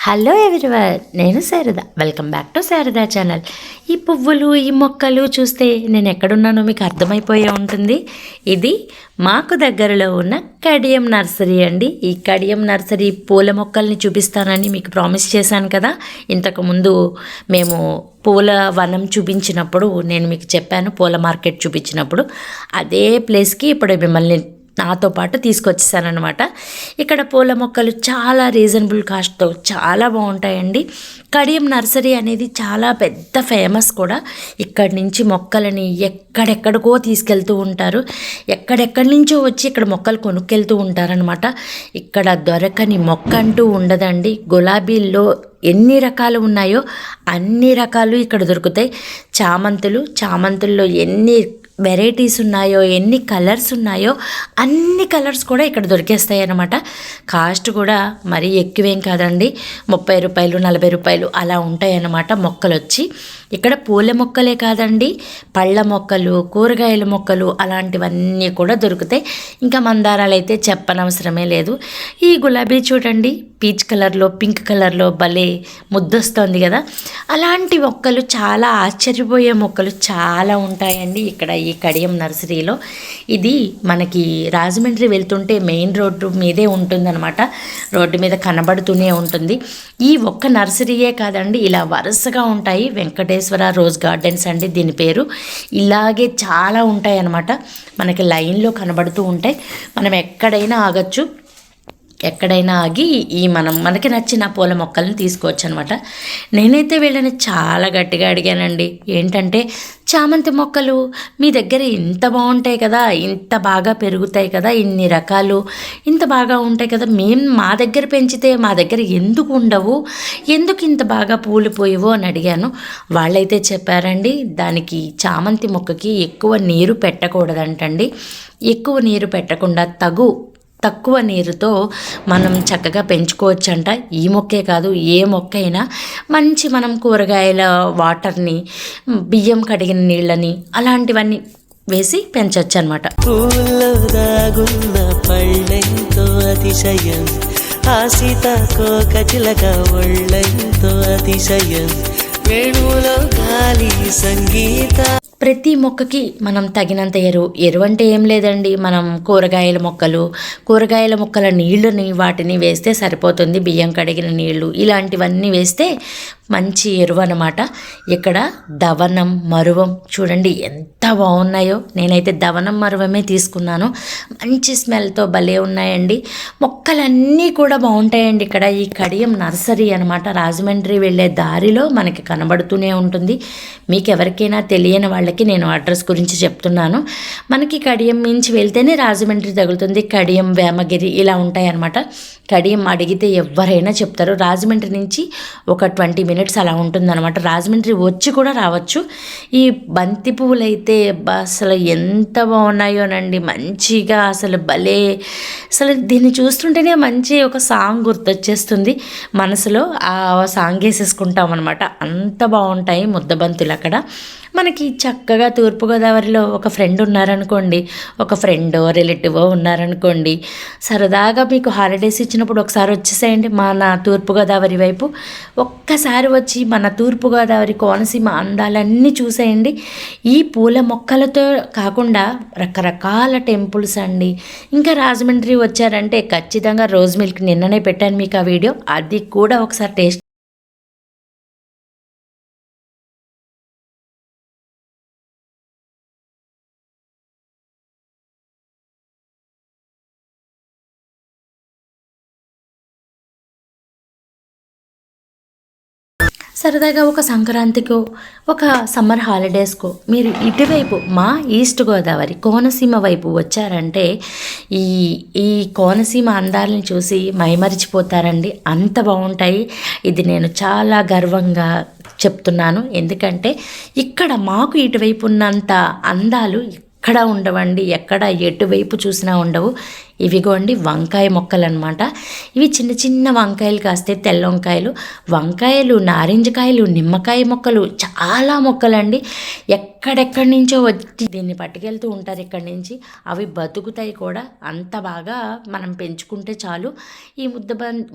Hello everyone, నేను Sharada. Welcome back to Sharada channel. ఈ పువ్వులు, ఈ మొక్కలు చూస్తే నేను ఎక్కడున్నానో మీకు అర్థమైపోయే ఉంటుంది. ఇది మాకు దగ్గరలో ఉన్న కడియం నర్సరీ అండి. ఈ కడియం నర్సరీ పూల మొక్కల్ని చూపిస్తానని మీకు ప్రామిస్ చేశాను కదా. ఇంతకుముందు మేము పూల వనం చూపించినప్పుడు నేను మీకు చెప్పాను, పూల మార్కెట్ చూపించినప్పుడు అదే ప్లేస్కి ఇప్పుడు మిమ్మల్ని నాతో పాటు తీసుకొచ్చేసానమాట. ఇక్కడ పూల మొక్కలు చాలా రీజనబుల్ కాస్ట్తో చాలా బాగుంటాయండి. కడియం నర్సరీ అనేది చాలా పెద్ద ఫేమస్ కూడా. ఇక్కడి నుంచి మొక్కలని ఎక్కడెక్కడికో తీసుకెళ్తూ ఉంటారు. ఎక్కడెక్కడి నుంచో వచ్చి ఇక్కడ మొక్కలు కొనుక్కెళ్తూ ఉంటారనమాట. ఇక్కడ దొరకని మొక్క అంటూ ఉండదండి. గులాబీల్లో ఎన్ని రకాలు ఉన్నాయో అన్ని రకాలు ఇక్కడ దొరుకుతాయి. చామంతుల్లో ఎన్ని వెరైటీస్ ఉన్నాయో, ఎన్ని కలర్స్ ఉన్నాయో అన్ని కలర్స్ కూడా ఇక్కడ దొరికేస్తాయి అన్నమాట. కాస్ట్ కూడా మరీ ఎక్కువేం కాదండి, 30 రూపాయలు 40 రూపాయలు అలా ఉంటాయి అన్నమాట మొక్కలు వచ్చి. ఇక్కడ పూల మొక్కలే కాదండి, పళ్ళ మొక్కలు, కూరగాయల మొక్కలు అలాంటివన్నీ కూడా దొరుకుతాయి. ఇంకా మందారాలు అయితే చెప్పనవసరమే లేదు. ఈ గులాబీ చూడండి, పీచ్ కలర్లో, పింక్ కలర్లో భలే ముద్దొస్తుంది కదా. అలాంటి మొక్కలు, చాలా ఆశ్చర్యపోయే మొక్కలు చాలా ఉంటాయండి ఇక్కడ ఈ కడియం నర్సరీలో. ఇది మనకి రాజమండ్రి వెళ్తుంటే మెయిన్ రోడ్డు మీదే ఉంటుందన్నమాట. రోడ్డు మీద కనబడుతూనే ఉంటుంది. ఈ ఒక్క నర్సరీయే కాదండి, ఇలా వరుసగా ఉంటాయి. వెంకటేశ్వర రోజ్ గార్డెన్స్ అండి దీని పేరు. ఇలాగే చాలా ఉంటాయి అన్నమాట. మనకి లైన్లో కనబడుతూ ఉంటాయి. మనం ఎక్కడైనా ఆగచ్చు, ఎక్కడైనా ఆగి మనకి నచ్చిన పూల మొక్కలను తీసుకోవచ్చు అనమాట. నేనైతే వీళ్ళని చాలా గట్టిగా అడిగానండి. ఏంటంటే, చామంతి మొక్కలు మీ దగ్గర ఇంత బాగుంటాయి కదా, ఇంత బాగా పెరుగుతాయి కదా, ఇన్ని రకాలు ఇంత బాగా ఉంటాయి కదా, మా దగ్గర పెంచితే మా దగ్గర ఎందుకు ఉండవు, ఎందుకు ఇంత బాగా పూలు పోయివో అని అడిగాను. వాళ్ళైతే చెప్పారండి, దానికి చామంతి మొక్కకి ఎక్కువ నీరు పెట్టకూడదంటండి. ఎక్కువ నీరు పెట్టకుండా తక్కువ నీరుతో మనం చక్కగా పెంచుకోవచ్చంట. ఈ మొక్కే కాదు, ఏ మొక్క అయినా మంచి మనం కూరగాయల వాటర్ని, బియ్యం కడిగిన నీళ్ళని అలాంటివన్నీ వేసి పెంచవచ్చు అనమాట. ప్రతి మొక్కకి మనం తగినంత ఎరువు అంటే ఏం లేదండి. మనం కూరగాయల మొక్కల నీళ్ళని వాటిని వేస్తే సరిపోతుంది. బియ్యం కడిగిన నీళ్లు ఇలాంటివన్నీ వేస్తే మంచి ఎరువు అన్నమాట. ఇక్కడ దవనం, మరువం చూడండి ఎంత బాగున్నాయో. నేనైతే దవనం, మరువమే తీసుకున్నాను. మంచి స్మెల్తో భలే ఉన్నాయండి. మొక్కలన్నీ కూడా బాగుంటాయండి ఇక్కడ. ఈ కడియం నర్సరీ అనమాట. రాజమండ్రి వెళ్ళే దారిలో మనకి కనబడుతూనే ఉంటుంది. మీకు ఎవరికైనా తెలియని వాళ్ళకి నేను అడ్రస్ గురించి చెప్తున్నాను. మనకి కడియం మించి వెళ్తేనే రాజమండ్రి తగులుతుంది. కడియం, వేమగిరి ఇలా ఉంటాయి అన్నమాట. కడియం అడిగితే ఎవరైనా చెప్తారు. రాజమండ్రి నుంచి ఒక 20 మినిట్స్ అలా ఉంటుందన్నమాట. రాజమండ్రి వచ్చి కూడా రావచ్చు. ఈ బంతి పువ్వులు అయితే అసలు ఎంత బాగున్నాయోనండి. మంచిగా అసలు భలే, అసలు దీన్ని చూస్తుంటేనే మంచి ఒక సాంగ్ గుర్తొచ్చేస్తుంది మనసులో. ఆ సాంగ్ వేసేసుకుంటాం అనమాట. అంత బాగుంటాయి ముద్దబంతులు అక్కడ. మనకి చక్కగా తూర్పుగోదావరిలో ఒక ఫ్రెండ్ ఉన్నారనుకోండి, ఒక ఫ్రెండో రిలేటివో ఉన్నారనుకోండి, సరదాగా మీకు హాలిడేస్ ఇచ్చినప్పుడు ఒకసారి వచ్చేసేయండి మన తూర్పుగోదావరి వైపు. ఒక్కసారి వచ్చి మన తూర్పుగోదావరి కోనసీమ అందాలన్నీ చూసేయండి. ఈ పూల మొక్కలతో కాకుండా రకరకాల టెంపుల్స్ అండి. ఇంకా రాజమండ్రి వచ్చారంటే ఖచ్చితంగా రోజ్ మిల్క్ నిన్ననే పెట్టాను మీకు ఆ వీడియో, అది కూడా ఒకసారి టేస్ట్. సరదాగా ఒక సంక్రాంతికో, ఒక సమ్మర్ హాలిడేస్కో మీరు ఇటువైపు మా ఈస్ట్ గోదావరి కోనసీమ వైపు వచ్చారంటే ఈ కోనసీమ అందాలను చూసి మైమరిచిపోతారండి. అంత బాగుంటాయి. ఇది నేను చాలా గర్వంగా చెప్తున్నాను. ఎందుకంటే ఇక్కడ మాకు ఇటువైపు ఉన్నంత అందాలు ఎక్కడ ఉండవండి. ఎక్కడ ఎటువైపు చూసినా ఉండవు. ఇవిగోండి వంకాయ మొక్కలు అనమాట. ఇవి చిన్న చిన్న వంకాయలు కాస్తే తెల్ల వంకాయలు, వంకాయలు, నారింజకాయలు, నిమ్మకాయ మొక్కలు, చాలా మొక్కలండి. ఎక్కడెక్కడి నుంచో వచ్చి దీన్ని పట్టుకెళ్తూ ఉంటారు ఇక్కడి నుంచి. అవి బతుకుతాయి కూడా, అంత బాగా మనం పెంచుకుంటే చాలు. ఈ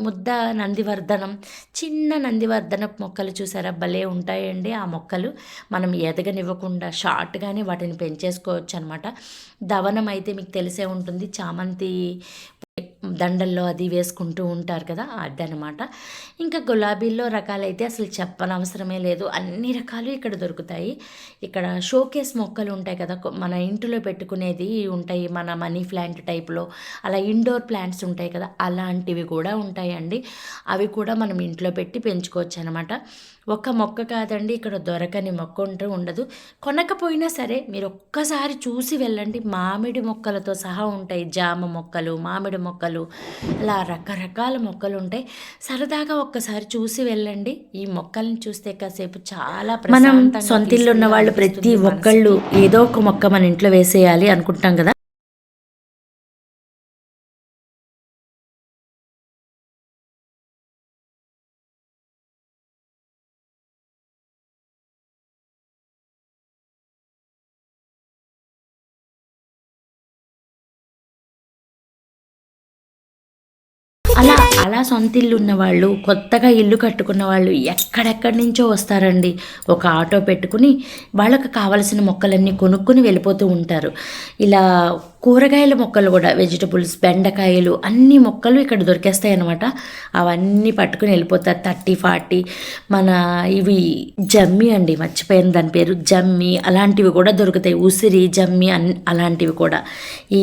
ముద్ద నందివర్ధనం, చిన్న నందివర్ధన మొక్కలు చూసారా, భలే ఉంటాయండి. ఆ మొక్కలు మనం ఎదగనివ్వకుండా షార్ట్గానే వాటిని పెంచేసుకోవచ్చు అనమాట. దవనం అయితే మీకు తెలిసే ఉంటుంది, చామంతి దండల్లో అది వేసుకుంటూ ఉంటారు కదా, అదనమాట. ఇంకా గులాబీల్లో రకాలైతే అసలు చెప్పనవసరమే లేదు, అన్ని రకాలు ఇక్కడ దొరుకుతాయి. ఇక్కడ షోకేస్ మొక్కలు ఉంటాయి కదా, మన ఇంటిలో పెట్టుకునేది ఉంటాయి, మన మనీ ప్లాంట్ టైప్లో, అలా ఇండోర్ ప్లాంట్స్ ఉంటాయి కదా, అలాంటివి కూడా ఉంటాయండి. అవి కూడా మనం ఇంట్లో పెట్టి పెంచుకోవచ్చు అనమాట. ఒక మొక్క కాదండి, ఇక్కడ దొరకని మొక్క ఉండదు. కొనకపోయినా సరే మీరు ఒక్కసారి చూసి వెళ్ళండి, మామిడి మొక్కలతో సహా ఉంటాయి. జామ మొక్కలు, మామిడి మొక్కలు, అలా రకరకాల మొక్కలు ఉంటాయి. సరదాగా ఒక్కసారి చూసి వెళ్ళండి. ఈ మొక్కల్ని చూస్తే కాసేపు చాలా మనం సొంతిల్లు ఉన్న వాళ్ళు ప్రతి ఒక్కళ్ళు ఏదో ఒక మొక్క మన ఇంట్లో వేసేయాలి అనుకుంటాం కదా. అలా అలా సొంత ఇల్లు ఉన్నవాళ్ళు, కొత్తగా ఇల్లు కట్టుకున్న వాళ్ళు ఎక్కడెక్కడి నుంచో వస్తారండి. ఒక ఆటో పెట్టుకుని వాళ్ళకి కావలసిన మొక్కలన్నీ కొనుక్కొని వెళ్ళిపోతూ ఉంటారు. ఇలా కూరగాయల మొక్కలు కూడా, వెజిటబుల్స్, బెండకాయలు, అన్ని మొక్కలు ఇక్కడ దొరికేస్తాయి అన్నమాట. అవన్నీ పట్టుకుని వెళ్ళిపోతారు. 30-40 మన ఇవి జమ్మి అండి, మర్చిపోయాను దాని పేరు, జమ్మి, అలాంటివి కూడా దొరుకుతాయి. ఉసిరి, జమ్మి అలాంటివి కూడా. ఈ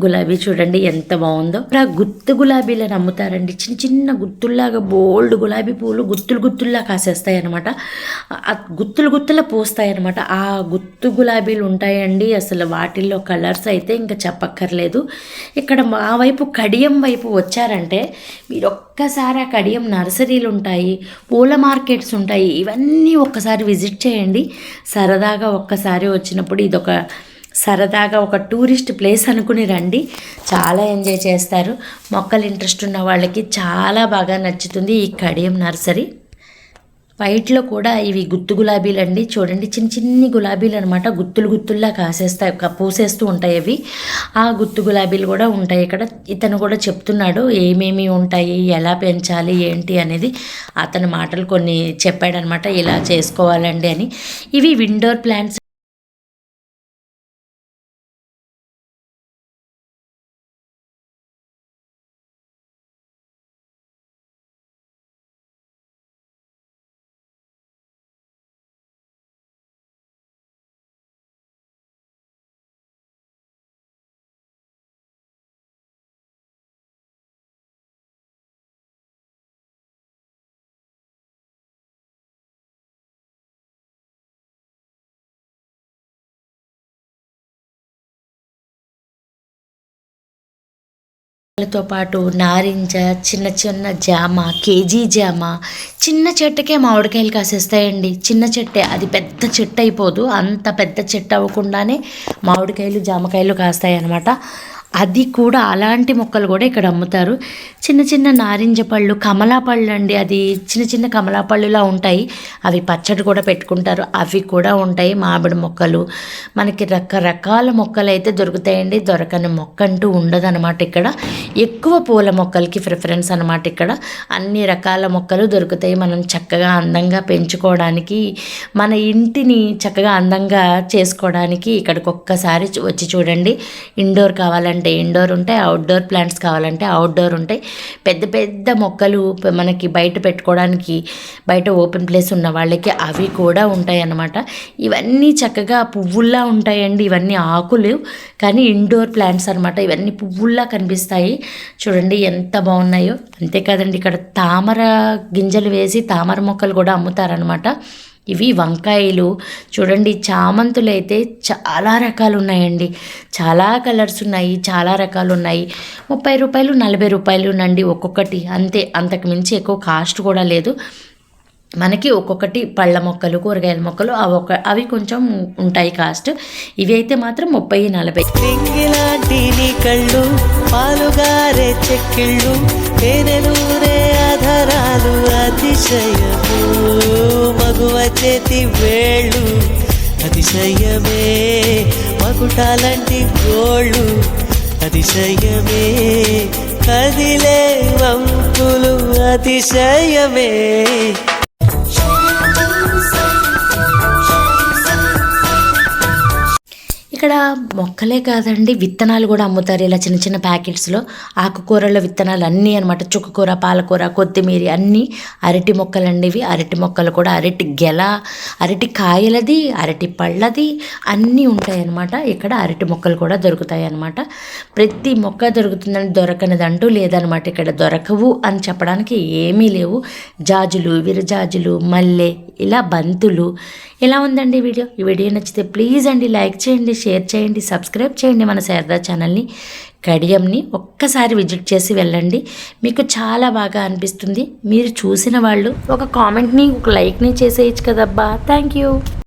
గులాబీ చూడండి ఎంత బాగుందో. ఇక్కడ గుత్తు గులాబీలను అమ్ముతారండి. చిన్న చిన్న గుత్తుల్లాగా బోల్డ్ గులాబీ పూలు గుత్తుల్లా కాసేస్తాయి అనమాట. గుత్తుల పూస్తాయి అనమాట. ఆ గుత్తు గులాబీలు ఉంటాయండి. అసలు వాటిల్లో కలర్స్ అయితే ఇంకా చెప్పక్కర్లేదు. ఇక్కడ మా వైపు కడియం వైపు వచ్చారంటే మీరు ఒక్కసారి ఆ కడియం నర్సరీలు ఉంటాయి, పూల మార్కెట్స్ ఉంటాయి, ఇవన్నీ ఒక్కసారి విజిట్ చేయండి. సరదాగా ఒక్కసారి వచ్చినప్పుడు ఇదొక సరదాగా ఒక టూరిస్ట్ ప్లేస్ అనుకుని రండి, చాలా ఎంజాయ్ చేస్తారు. మొక్కలు ఇంట్రెస్ట్ ఉన్న వాళ్ళకి చాలా బాగా నచ్చుతుంది ఈ కడియం నర్సరీ. వైట్లో కూడా ఇవి గుత్తు గులాబీలు అండి. చూడండి చిన్న చిన్ని గులాబీలు అనమాట, గుత్తుల్లా కాసేస్తాయి, పూసేస్తూ ఉంటాయి అవి. ఆ గుత్తు గులాబీలు కూడా ఉంటాయి ఇక్కడ. ఇతను కూడా చెప్తున్నాడు ఏమేమి ఉంటాయి, ఎలా పెంచాలి ఏంటి అనేది. అతని మాటలు కొన్ని చెప్పాడనమాట, ఇలా చేసుకోవాలండి అని. ఇవి ఇండోర్ ప్లాంట్స్. తో పాటు నారింజ, చిన్న చిన్న జామ, కేజీ జామ, చిన్న చెట్టుకే మామిడికాయలు కాసేస్తాయండి. చిన్న చెట్టే, అది పెద్ద చెట్టు అయిపోదు, అంత పెద్ద చెట్టు అవ్వకుండానే మామిడికాయలు, జామకాయలు కాస్తాయి అన్నమాట. అది కూడా అలాంటి మొక్కలు కూడా ఇక్కడ అమ్ముతారు. చిన్న చిన్న నారింజ పళ్ళు, కమలా పళ్ళు అండి, అది చిన్న చిన్న కమలా పళ్ళులా ఉంటాయి, అవి పచ్చడి కూడా పెట్టుకుంటారు, అవి కూడా ఉంటాయి. మామిడి మొక్కలు, మనకి రకరకాల మొక్కలు అయితే దొరుకుతాయండి. దొరకని మొక్క అంటూ ఉండదన్నమాట ఇక్కడ. ఎక్కువ పూల మొక్కలకి ప్రిఫరెన్స్ అనమాట ఇక్కడ. అన్ని రకాల మొక్కలు దొరుకుతాయి. మనం చక్కగా అందంగా పెంచుకోవడానికి, మన ఇంటిని చక్కగా అందంగా చేసుకోవడానికి ఇక్కడికి ఒక్కసారి వచ్చి చూడండి. ఇండోర్ కావాలంటే ఇండోర్ ఉంటాయి, అవుట్డోర్ ప్లాంట్స్ కావాలంటే అవుట్డోర్ ఉంటాయి. పెద్ద పెద్ద మొక్కలు మనకి బయట పెట్టుకోవడానికి, బయట ఓపెన్ ప్లేస్ ఉన్న వాళ్ళకి అవి కూడా ఉంటాయి అన్నమాట. ఇవన్నీ చక్కగా పువ్వుల్లా ఉంటాయండి. ఇవన్నీ ఆకులు కానీ ఇండోర్ ప్లాంట్స్ అనమాట. ఇవన్నీ పువ్వుల్లా కనిపిస్తాయి. చూడండి ఎంత బాగున్నాయో. అంతేకాదండి, ఇక్కడ తామర గింజలు వేసి తామర మొక్కలు కూడా అమ్ముతారనమాట. ఇవి వంకాయలు చూడండి. చామంతులు అయితే చాలా రకాలు ఉన్నాయండి, చాలా కలర్స్ ఉన్నాయి, చాలా రకాలు ఉన్నాయి. 30 రూపాయలు, 40 రూపాయలు నండి ఒక్కొక్కటి, అంతే. అంతకు మించి ఎక్కువ కాస్ట్ కూడా లేదు. మనకి ఒక్కొక్కటి పళ్ళ మొక్కలు కూరగాయల మొక్కలు అవి కొంచెం ఉంటాయి కాస్ట్. ఇవి అయితే మాత్రం 30-40. లాంటి నీ కళ్ళు పాలుగారే చెక్కిళ్ళు తేనెలూరే ఆధారాలు అతిశయము మగువ చేతి వేళ్ళు అతిశయమే మకుటాలంటి గోళ్ళు అతిశయమే కదిలే వంపులు అతిశయమే. ఇక్కడ మొక్కలే కాదండి, విత్తనాలు కూడా అమ్ముతారు ఇలా చిన్న చిన్న ప్యాకెట్స్లో. ఆకుకూరల విత్తనాలు అన్నీ అనమాట. చుక్కకూర, పాలకూర, కొత్తిమీర అన్నీ. అరటి మొక్కలండి ఇవి. అరటి మొక్కలు కూడా అరటి గెల, అరటి కాయలది, అరటి పళ్ళది అన్నీ ఉంటాయి అన్నమాట. ఇక్కడ అరటి మొక్కలు కూడా దొరుకుతాయి అన్నమాట. ప్రతి మొక్క దొరుకుతుందని దొరకనిదంటూ లేదనమాట. ఇక్కడ దొరకవు అని చెప్పడానికి ఏమీ లేవు. జాజులు, విరజాజులు, మల్లె, ఇలా బంతులు. ఎలా ఉందండి వీడియో? ఈ వీడియో నచ్చితే ప్లీజ్ అండి లైక్ చేయండి, షేర్ చేయండి, సబ్స్క్రైబ్ చేయండి మన శారదా ఛానల్ని. కడియంని ఒక్కసారి విజిట్ చేసి వెళ్ళండి, మీకు చాలా బాగా అనిపిస్తుంది. మీరు చూసిన వాళ్ళు ఒక కామెంట్ని, ఒక లైక్ని చేసేయచ్చు కదబ్బా. Thank you.